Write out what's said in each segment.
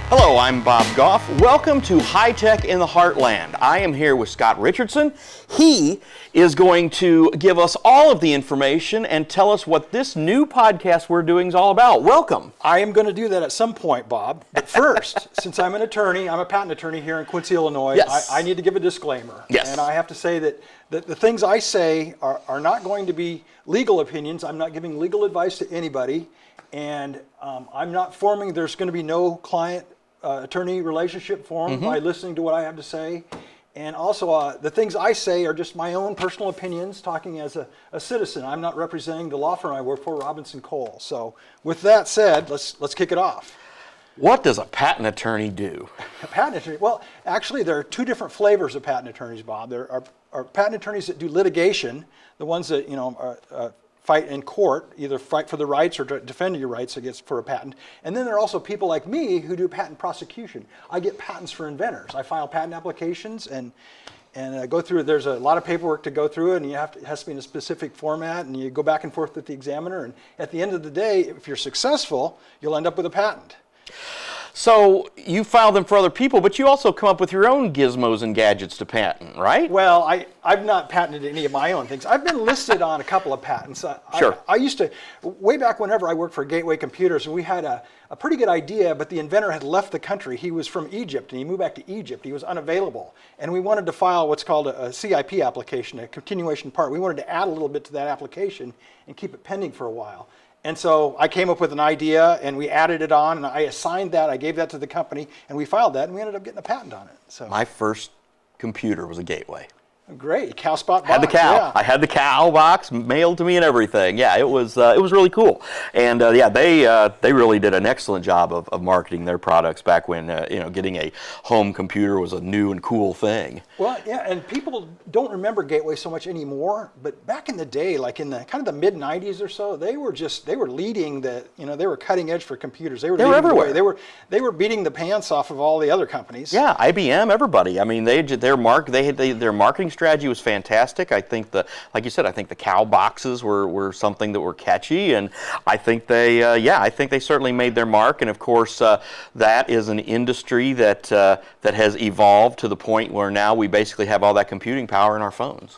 Hello, I'm Bob Goff. Welcome to High Tech in the Heartland. I am here with Scott Richardson. He is going to give us all of the information and tell us what this new podcast we're doing is all about. Welcome. I am going to do that at some point, Bob. But first, since I'm a patent attorney here in Quincy, Illinois, yes. I need to give a disclaimer. Yes. And I have to say that the things I say are not going to be legal opinions. I'm not giving legal advice to anybody. And I'm not forming, there's going to be no client attorney relationship formed by listening to what I have to say. And also, the things I say are just my own personal opinions, talking as a citizen. I'm not representing the law firm I work for, Robinson Cole. So with that said, let's kick it off. What does a patent attorney do? A patent attorney, well, actually there are two different flavors of patent attorneys, Bob. There are patent attorneys that do litigation, the ones that, fight in court, either fight for the rights or defend your rights for a patent. And then there are also people like me who do patent prosecution. I get patents for inventors. I file patent applications and go through. There's a lot of paperwork to go through, and it has to be in a specific format, and you go back and forth with the examiner. And at the end of the day, if you're successful, you'll end up with a patent. So you file them for other people, but you also come up with your own gizmos and gadgets to patent, right? Well, I've not patented any of my own things. I've been listed on a couple of patents. Sure. I used to, way back whenever I worked for Gateway Computers, and we had a pretty good idea, but the inventor had left the country. He was from Egypt, and he moved back to Egypt. He was unavailable. And we wanted to file what's called a CIP application, a continuation part. We wanted to add a little bit to that application and keep it pending for a while. And so I came up with an idea, and we added it on, and I assigned that, I gave that to the company, and we filed that, and we ended up getting a patent on it. So my first computer was a Gateway. Great, cow spot box. Had the cow. Yeah. I had the cow box mailed to me and everything. Yeah, it was really cool. And they really did an excellent job of marketing their products back when getting a home computer was a new and cool thing. Well, yeah, and people don't remember Gateway so much anymore. But back in the day, like in the kind of the mid '90s or so, they were leading they were cutting edge for computers. They were everywhere. They were beating the pants off of all the other companies. Yeah, IBM, everybody. I mean, their marketing strategy was fantastic. I think like you said, I think the cow boxes were something that were catchy, and I think they certainly made their mark. And of course, that is an industry that has evolved to the point where now we basically have all that computing power in our phones.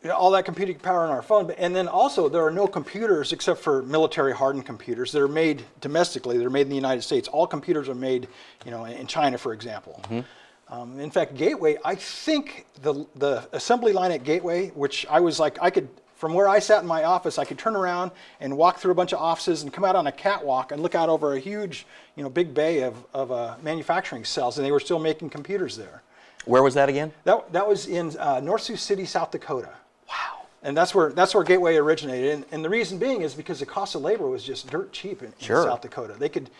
Yeah, all that computing power in our phone, and then also there are no computers except for military hardened computers that are made domestically. They're made in the United States. All computers are made, in China, for example. Mm-hmm. In fact, Gateway, I think the assembly line at Gateway, which I was like, from where I sat in my office, I could turn around and walk through a bunch of offices and come out on a catwalk and look out over a huge, big bay of manufacturing cells, and they were still making computers there. Where was that again? That was in North Sioux City, South Dakota. Wow. And that's where Gateway originated, and the reason being is because the cost of labor was just dirt cheap in South Dakota. They could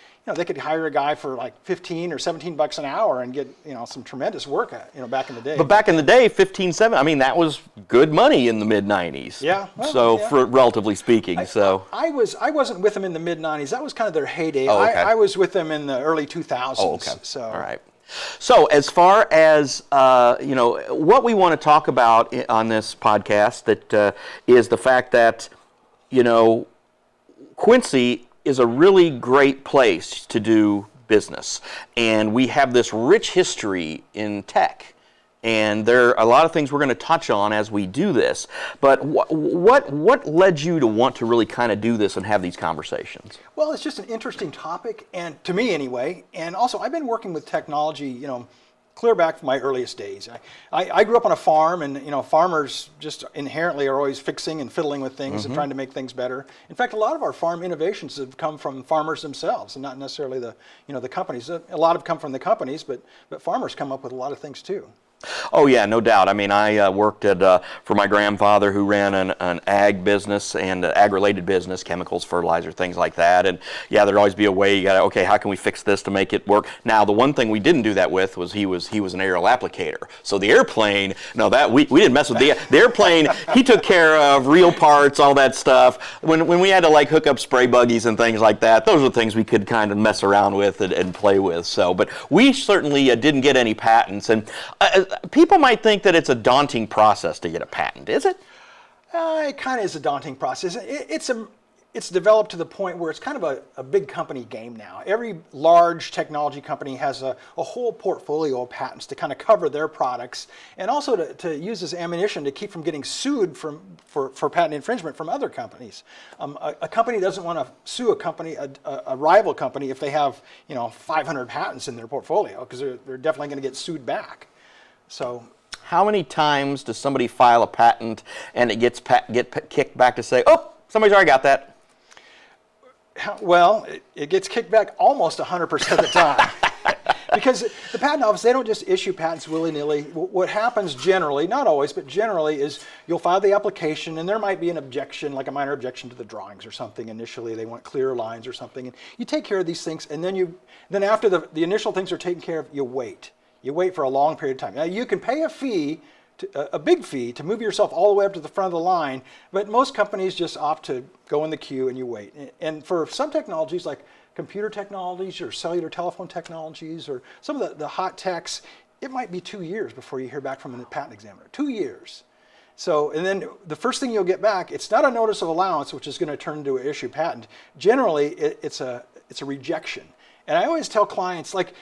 hire a guy for like $15 or $17 an hour and get some tremendous work back in the day. But back in the day, 15, I mean, that was good money in the mid '90s. Yeah. Well, so for relatively speaking, I wasn't with them in the mid '90s. That was kind of their heyday. Oh, okay. I was with them in the early 2000s. Oh, okay. So all right. So as far as, what we want to talk about on this podcast that is the fact that, Quincy is a really great place to do business. And we have this rich history in tech. And there are a lot of things we're going to touch on as we do this. But what led you to want to really kind of do this and have these conversations? Well, it's just an interesting topic, and to me anyway. And also, I've been working with technology, clear back from my earliest days. I grew up on a farm, and farmers just inherently are always fixing and fiddling with things and trying to make things better. In fact, a lot of our farm innovations have come from farmers themselves, and not necessarily the companies. A lot have come from the companies, but farmers come up with a lot of things too. Oh yeah, no doubt. I mean, I worked for my grandfather who ran an ag business and ag-related business, chemicals, fertilizer, things like that. And yeah, there'd always be a way. You got okay, how can we fix this to make it work? Now, the one thing we didn't do that with was he was an aerial applicator. So the airplane, no, that we didn't mess with the airplane. He took care of real parts, all that stuff. When we had to like hook up spray buggies and things like that, those were things we could kind of mess around with and play with. So, but we certainly didn't get any patents. And people might think that it's a daunting process to get a patent. Is it? It kind of is a daunting process. It's it's developed to the point where it's kind of a big company game now. Every large technology company has a whole portfolio of patents to kind of cover their products, and also to use as ammunition to keep from getting sued for patent infringement from other companies. A company doesn't want to sue a rival company if they have 500 patents in their portfolio, because they're definitely going to get sued back. So. How many times does somebody file a patent and it gets kicked back to say, oh, somebody's already got that? Well, it gets kicked back almost 100% of the time. Because the patent office, they don't just issue patents willy-nilly. What happens generally, not always, but generally, is you'll file the application and there might be an objection, like a minor objection to the drawings or something initially. They want clear lines or something. And you take care of these things, and then after the initial things are taken care of, you wait. You wait for a long period of time. Now, you can pay a fee, a big fee, to move yourself all the way up to the front of the line, but most companies just opt to go in the queue and you wait. And for some technologies, like computer technologies or cellular telephone technologies or some of the hot techs, it might be 2 years before you hear back from a patent examiner. 2 years. So, and then the first thing you'll get back, it's not a notice of allowance, which is going to turn into an issued patent. Generally, it's a rejection. And I always tell clients, like,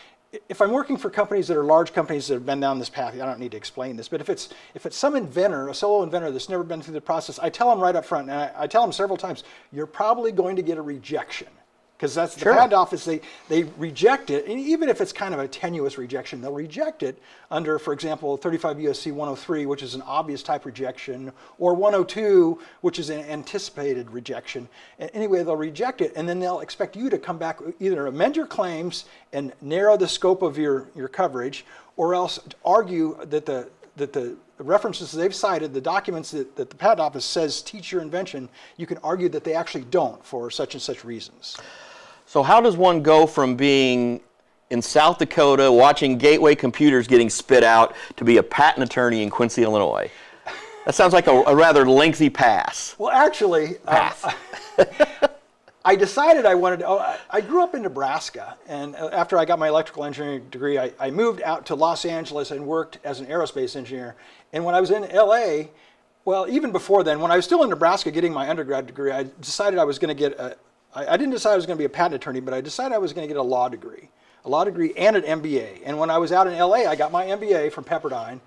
if I'm working for companies that are large companies that have been down this path, I don't need to explain this, but if it's some inventor, a solo inventor that's never been through the process, I tell them right up front, and I tell them several times, you're probably going to get a rejection. Because that's the patent office, they reject it, and even if it's kind of a tenuous rejection, they'll reject it under, for example, 35 U.S.C. 103, which is an obvious type rejection, or 102, which is an anticipated rejection. And anyway, they'll reject it, and then they'll expect you to come back, either amend your claims and narrow the scope of your coverage, or else argue that the references they've cited, the documents that the patent office says teach your invention, you can argue that they actually don't for such and such reasons. So how does one go from being in South Dakota watching Gateway computers getting spit out to be a patent attorney in Quincy, Illinois? That sounds like a rather lengthy pass. Well, actually, I decided I wanted to, I grew up in Nebraska, and after I got my electrical engineering degree, I moved out to Los Angeles and worked as an aerospace engineer. And when I was in LA, well, even before then, when I was still in Nebraska getting my undergrad degree, I decided I was going to get I didn't decide I was going to be a patent attorney, but I decided I was going to get a law degree and an MBA. And when I was out in LA, I got my MBA from Pepperdine.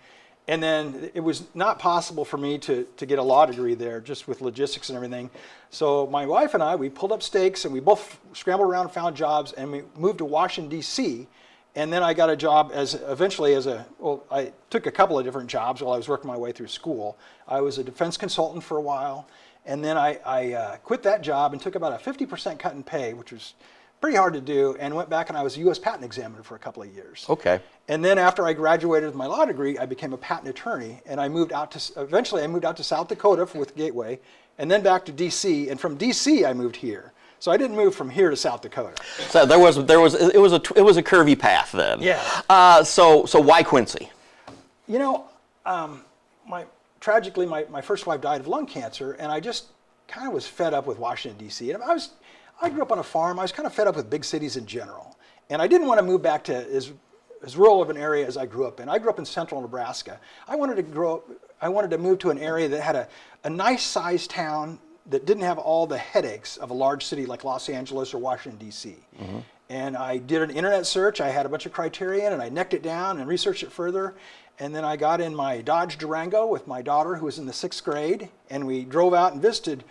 And then it was not possible for me to get a law degree there, just with logistics and everything. So my wife and I, we pulled up stakes and we both scrambled around and found jobs, and we moved to Washington, D.C. And then I got a job I took a couple of different jobs while I was working my way through school. I was a defense consultant for a while, and then I quit that job and took about a 50% cut in pay, which was pretty hard to do, and went back and I was a U.S. patent examiner for a couple of years. Okay. And then after I graduated with my law degree, I became a patent attorney, and eventually I moved out to South Dakota with Gateway, and then back to D.C., and from D.C. I moved here. So I didn't move from here to South Dakota. So it was a curvy path then. Yeah. So why Quincy? Tragically, my first wife died of lung cancer, and I just kind of was fed up with Washington, D.C. And I grew up on a farm. I was kind of fed up with big cities in general. And I didn't want to move back to as rural of an area as I grew up in. I grew up in central Nebraska. I wanted to move to an area that had a nice sized town that didn't have all the headaches of a large city like Los Angeles or Washington, D.C. Mm-hmm. And I did an internet search. I had a bunch of criteria, and I necked it down and researched it further. And then I got in my Dodge Durango with my daughter, who was in the 6th grade, and we drove out and visited.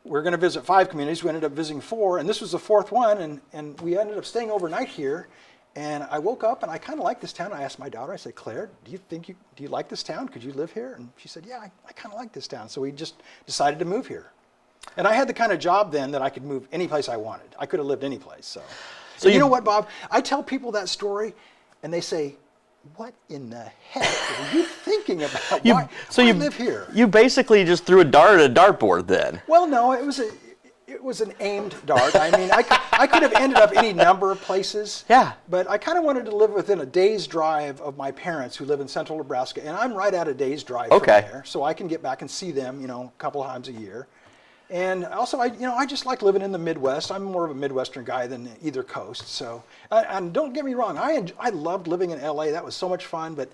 We were going to visit 5 communities. We ended up visiting 4, and this was the 4th one, and we ended up staying overnight here. And I woke up, and I kind of liked this town. I asked my daughter, I said, Claire, do you like this town? Could you live here? And she said, yeah, I kind of like this town. So we just decided to move here. And I had the kind of job then that I could move any place I wanted. I could have lived any place. So you know what, Bob? I tell people that story, and they say, what in the heck are you thinking about? Why live here? You basically just threw a dart at a dartboard then. Well, no, it was an aimed dart. I mean, I could have ended up any number of places. Yeah. But I kind of wanted to live within a day's drive of my parents who live in central Nebraska, and I'm right at a day's drive from there, so I can get back and see them, a couple of times a year. And also, I just like living in the Midwest. I'm more of a Midwestern guy than either coast. So, and don't get me wrong, I loved living in LA. That was so much fun. But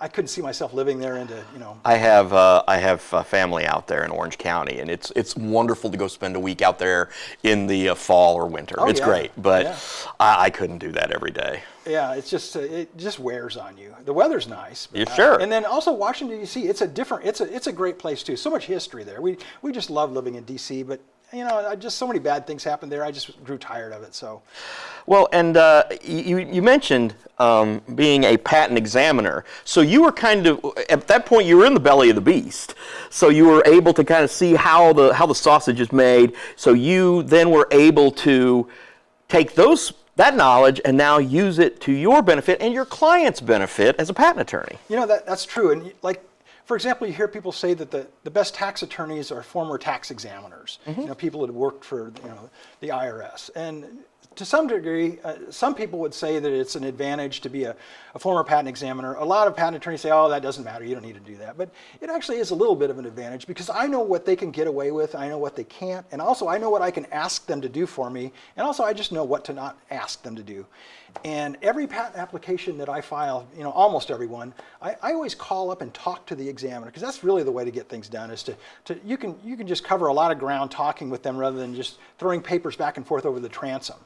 I couldn't see myself living there into, I have family out there in Orange County, and it's wonderful to go spend a week out there in the fall or winter. Oh, it's yeah. great, but Yeah. I couldn't do that every day. Yeah, it just wears on you. The weather's nice. But, Yeah, sure. And then also Washington D.C. It's a great place too. So much history there. We just love living in D.C. But just so many bad things happened there. I just grew tired of it. So. Well, and you mentioned being a patent examiner. So you were kind of, at that point, you were in the belly of the beast. So you were able to kind of see how the sausage is made. So you then were able to take that knowledge and now use it to your benefit and your client's benefit as a patent attorney. That's true. And for example, you hear people say that the best tax attorneys are former tax examiners. People that have worked for the IRS. And to some degree, some people would say that it's an advantage to be a former patent examiner. A lot of patent attorneys say, oh, that doesn't matter, you don't need to do that. But it actually is a little bit of an advantage because I know what they can get away with, I know what they can't, and also I know what I can ask them to do for me, and also I just know what to not ask them to do. And every patent application that I file, almost every one, I always call up and talk to the examiner because that's really the way to get things done is you can just cover a lot of ground talking with them rather than just throwing papers back and forth over the transom.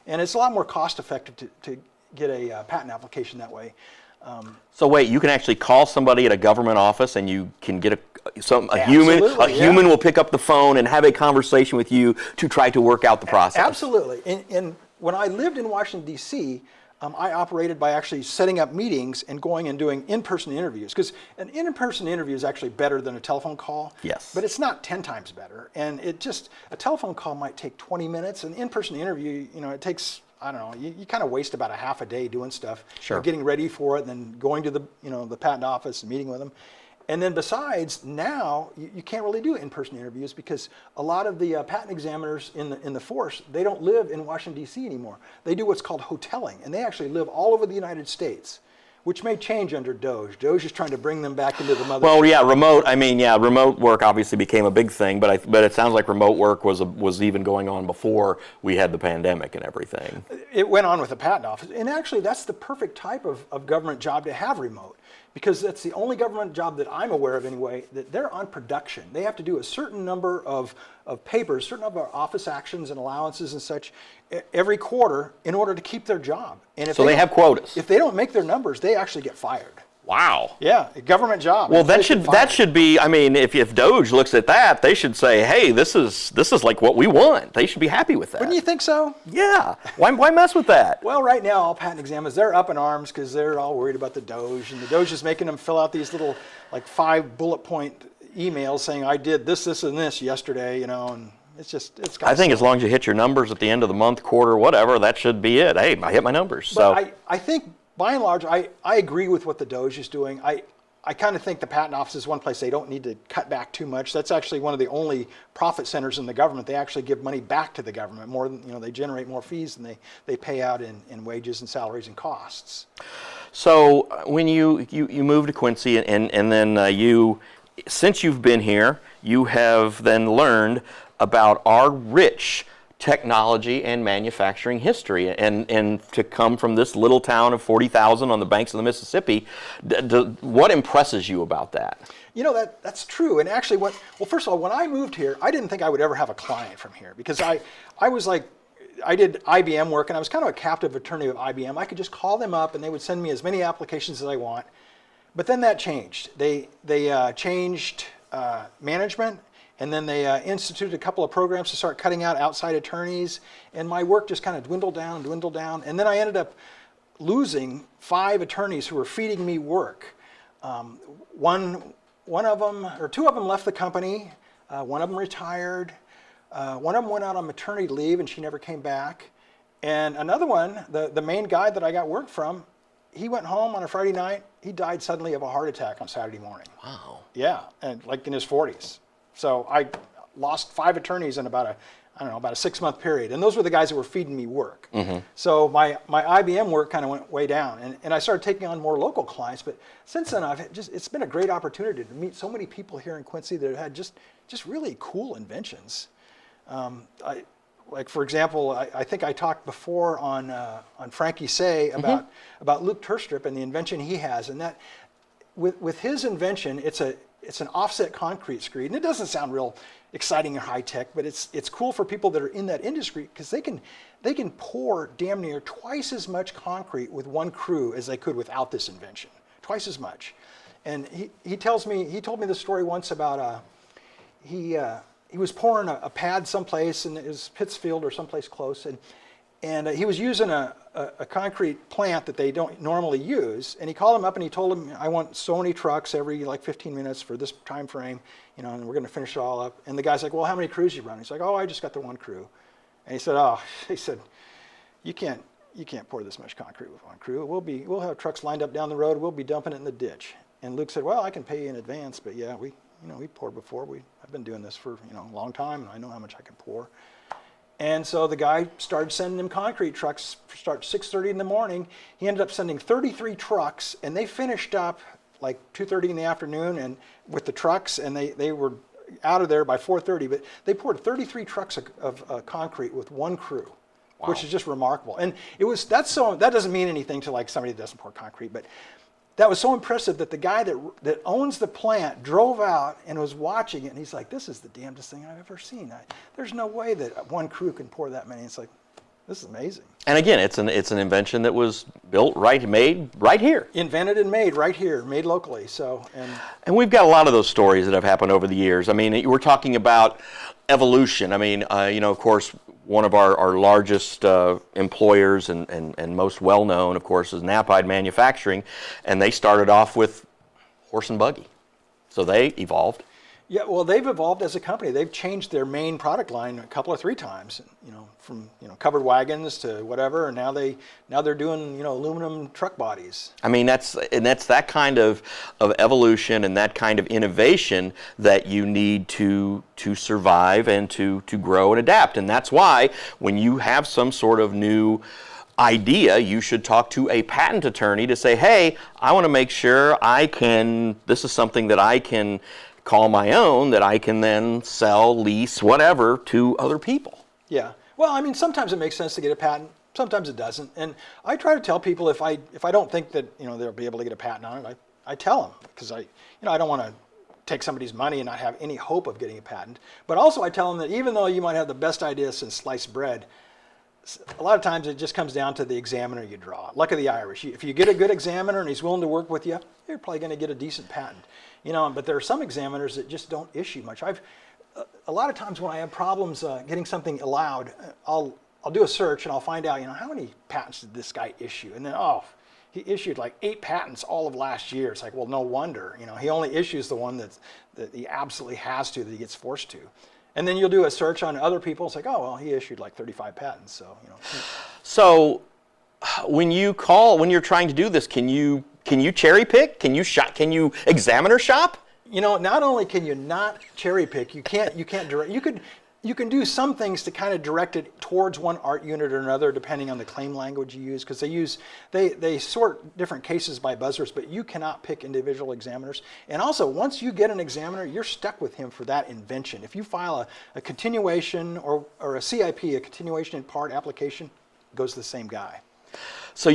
And it's a lot more cost effective to get a patent application that way. So wait, you can actually call somebody at a government office and you can get a human will pick up the phone and have a conversation with you to try to work out the process. Absolutely. And when I lived in Washington, D.C., I operated by actually setting up meetings and going and doing in-person interviews. Because an in-person interview is actually better than a telephone call. Yes. But it's not 10 times better. And a telephone call might take 20 minutes. An in-person interview, it takes, I don't know, you kind of waste about a half a day doing stuff. Sure. Getting ready for it and then going to the patent office and meeting with them. And then besides, now you can't really do in-person interviews because a lot of the patent examiners in the force, they don't live in Washington, D.C. anymore. They do what's called hoteling, and they actually live all over the United States, which may change under DOGE. DOGE is trying to bring them back into the mother. Well, yeah, remote work obviously became a big thing, but it sounds like remote work was even going on before we had the pandemic and everything. It went on with the patent office, and actually that's the perfect type of government job to have remote. Because that's the only government job that I'm aware of anyway, that they're on production. They have to do a certain number of papers, certain number of office actions and allowances and such every quarter in order to keep their job. And if so they have quotas. If they don't make their numbers, they actually get fired. Wow. Yeah, a government job. Well, that should be. I mean, if DOGE looks at that, they should say, "Hey, this is like what we want." They should be happy with that. Wouldn't you think so? Yeah. Why mess with that? Well, right now, all patent examiners, they're up in arms because they're all worried about the DOGE, and the DOGE is making them fill out these little 5 bullet point emails saying, "I did this, and this yesterday," and it's. I think as long as you hit your numbers at the end of the month, quarter, whatever, that should be it. Hey, I hit my numbers. But I think. By and large, I agree with what the DOGE is doing. I kind of think the patent office is one place they don't need to cut back too much. That's actually one of the only profit centers in the government. They actually give money back to the government more than, they generate more fees than they pay out in wages and salaries and costs. So when you moved to Quincy and then since you've been here, you have then learned about our rich technology and manufacturing history, and to come from this little town of 40,000 on the banks of the Mississippi, what impresses you about that? That's true. And actually, first of all, when I moved here, I didn't think I would ever have a client from here because I was like, I did IBM work and I was kind of a captive attorney of IBM. I could just call them up and they would send me as many applications as I want. But then that changed. They changed management. And then they instituted a couple of programs to start cutting out outside attorneys. And my work just kind of dwindled down. And then I ended up losing 5 attorneys who were feeding me work. One of them, or 2 of them left the company. One of them retired. One of them went out on maternity leave and she never came back. And another one, the main guy that I got work from, he went home on a Friday night. He died suddenly of a heart attack on Saturday morning. Wow. Yeah, and in his 40s. So I lost 5 attorneys in about a 6-month period. And those were the guys that were feeding me work. Mm-hmm. So my IBM work kind of went way down. And I started taking on more local clients. But since then, it's been a great opportunity to meet so many people here in Quincy that had just really cool inventions. For example, I think I talked before on Frankie Say about Luke Turstrip and the invention he has. And that with his invention, it's an offset concrete screed, and it doesn't sound real exciting or high tech, but it's cool for people that are in that industry because they can pour damn near twice as much concrete with one crew as they could without this invention, twice as much. And he told me this story once about he was pouring a pad someplace, and it was Pittsfield or someplace close, and he was using a concrete plant that they don't normally use, and he called him up and he told him, I want so many trucks every like 15 minutes for this time frame, and we're going to finish it all up. And the guy's like, well, how many crews you run? He's like, oh, I just got the one crew. And he said, you can't pour this much concrete with one crew. We'll have trucks lined up down the road. We'll be dumping it in the ditch. And Luke said, well, I can pay you in advance, but yeah, we poured before. I've been doing this for a long time, and I know how much I can pour. And so the guy started sending him concrete trucks. Start 6:30 in the morning. He ended up sending 33 trucks, and they finished up like 2:30 in the afternoon, and with the trucks, and they were out of there by 4:30. But they poured 33 trucks of concrete with one crew, wow, which is just remarkable. And that doesn't mean anything to like somebody that doesn't pour concrete, but that was so impressive that the guy that owns the plant drove out and was watching it, and he's like, this is the damnedest thing I've ever seen. There's no way that one crew can pour that many. It's like, this is amazing. And again, it's an invention that was made right here. Invented and made right here, made locally. And we've got a lot of those stories that have happened over the years. I mean, we're talking about evolution. I mean, of course, one of our largest employers and most well-known, of course, is Knapheide Manufacturing, and they started off with horse and buggy. So they evolved. Yeah, well, they've evolved as a company. They've changed their main product line a couple or three times, from covered wagons to whatever, and now they're doing aluminum truck bodies. I mean, that's that kind of evolution and that kind of innovation that you need to survive and to grow and adapt. And that's why when you have some sort of new idea, you should talk to a patent attorney to say, hey, I want to make sure this is something that I can call my own, that I can then sell, lease, whatever, to other people. Yeah. Well, I mean, sometimes it makes sense to get a patent. Sometimes it doesn't. And I try to tell people if I don't think that they'll be able to get a patent on it, I tell them, because I don't want to take somebody's money and not have any hope of getting a patent. But also I tell them that even though you might have the best idea since sliced bread, a lot of times it just comes down to the examiner you draw. Luck of the Irish. If you get a good examiner and he's willing to work with you, you're probably going to get a decent patent. But there are some examiners that just don't issue much. A lot of times when I have problems getting something allowed, I'll do a search and I'll find out, how many patents did this guy issue? And then, he issued like 8 patents all of last year. It's like, well, no wonder. He only issues the one that he absolutely has to, that he gets forced to. And then you'll do a search on other people. It's like, oh, well, he issued like 35 patents. So, So when you're trying to do this, can you cherry pick? Can you examiner shop? Not only can you not cherry pick, you can't direct. You can do some things to kind of direct it towards one art unit or another, depending on the claim language you use, because they sort different cases by buzzwords, but you cannot pick individual examiners. And also, once you get an examiner, you're stuck with him for that invention. If you file a continuation or a CIP, a continuation in part application, it goes to the same guy. So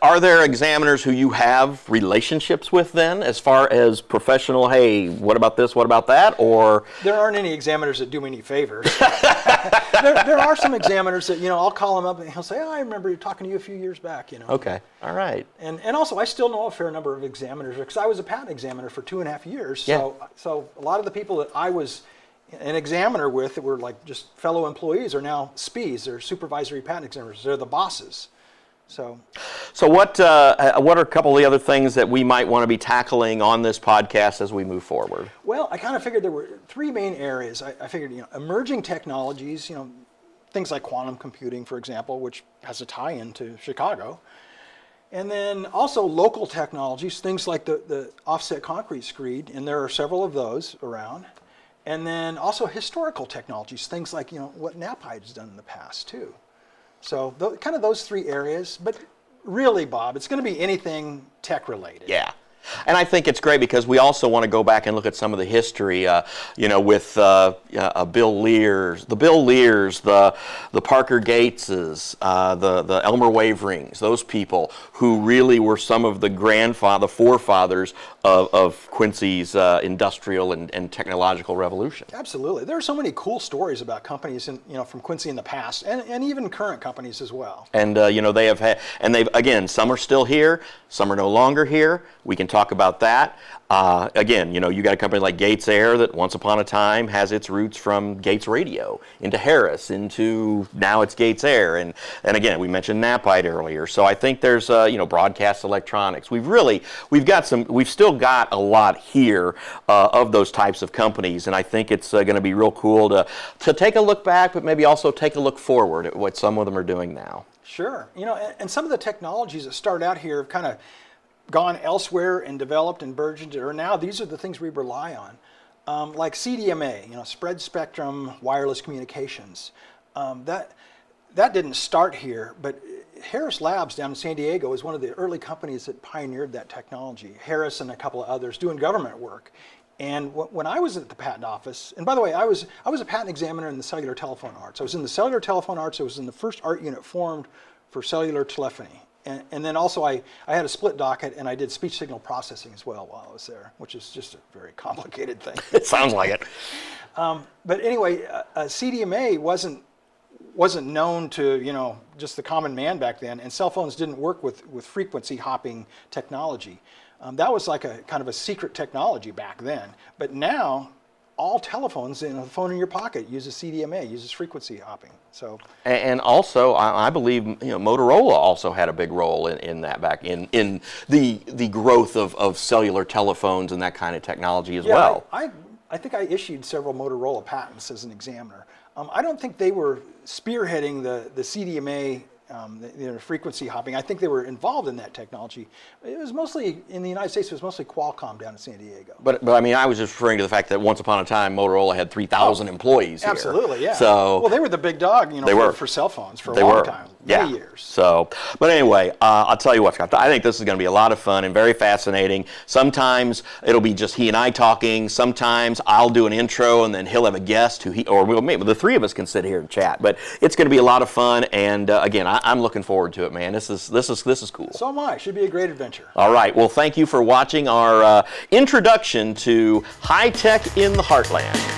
are there examiners who you have relationships with then, as far as professional, hey, what about this, what about that, or? There aren't any examiners that do me any favors. there are some examiners that, I'll call him up and he'll say, I remember talking to you a few years back, Okay, all right. And also, I still know a fair number of examiners, because I was a patent examiner for 2.5 years. Yeah. So a lot of the people that I was an examiner with that were like just fellow employees are now SPEs, they're supervisory patent examiners, they're the bosses. So what are a couple of the other things that we might want to be tackling on this podcast as we move forward? Well, I kind of figured there were 3 main areas. I figured, emerging technologies, things like quantum computing, for example, which has a tie-in to Chicago. And then also local technologies, things like the offset concrete screed, and there are several of those around. And then also historical technologies, things like, what Knapheide's done in the past, too. So kind of those 3 areas, but really, Bob, it's going to be anything tech-related. Yeah. And I think it's great because we also want to go back and look at some of the history, with Bill Lears, the Parker Gateses, the Elmer Waverings, those people who really were some of the forefathers of Quincy's industrial and technological revolution. Absolutely. There are so many cool stories about companies from Quincy in the past, and even current companies as well. And they have had, and they've, again, some are still here, some are no longer here. We can talk about that. Again, you got a company like Gates Air that once upon a time has its roots from Gates Radio into Harris, into now it's Gates Air, and again, we mentioned Napite earlier. So I think there's Broadcast Electronics. We've still got a lot here of those types of companies, and I think it's going to be real cool to take a look back, but maybe also take a look forward at what some of them are doing now. Sure. And some of the technologies that started out here have kind of gone elsewhere and developed and burgeoned, or now these are the things we rely on, like CDMA, spread spectrum wireless communications. That didn't start here, but Harris Labs down in San Diego is one of the early companies that pioneered that technology. Harris and a couple of others doing government work. And when I was at the patent office, and by the way, I was a patent examiner in the cellular telephone arts. I was in the cellular telephone arts. I was in the first art unit formed for cellular telephony. And then also I had a split docket, and I did speech signal processing as well while I was there, which is just a very complicated thing. It sounds like it. But anyway, CDMA wasn't known to just the common man back then, and cell phones didn't work with frequency hopping technology. That was like a kind of a secret technology back then. But now, all telephones in a phone in your pocket uses CDMA, uses frequency hopping. So, and also, I believe Motorola also had a big role in that back in the growth of cellular telephones and that kind of technology as well. I think I issued several Motorola patents as an examiner. I don't think they were spearheading the CDMA. The frequency hopping. I think they were involved in that technology. It was mostly, in the United States, it was mostly Qualcomm down in San Diego. But I mean, I was just referring to the fact that once upon a time, Motorola had 3,000 employees here. Absolutely, yeah. So, well, they were the big dog, for cell phones for a long time. Many years. So, but anyway, I'll tell you what, Scott, I think this is going to be a lot of fun and very fascinating. Sometimes it'll be just he and I talking. Sometimes I'll do an intro and then he'll have a guest maybe the three of us can sit here and chat. But it's going to be a lot of fun, and again, I'm looking forward to it, man. This is cool. So am I. Should be a great adventure. All right. Well, thank you for watching our introduction to high tech in the Heartland.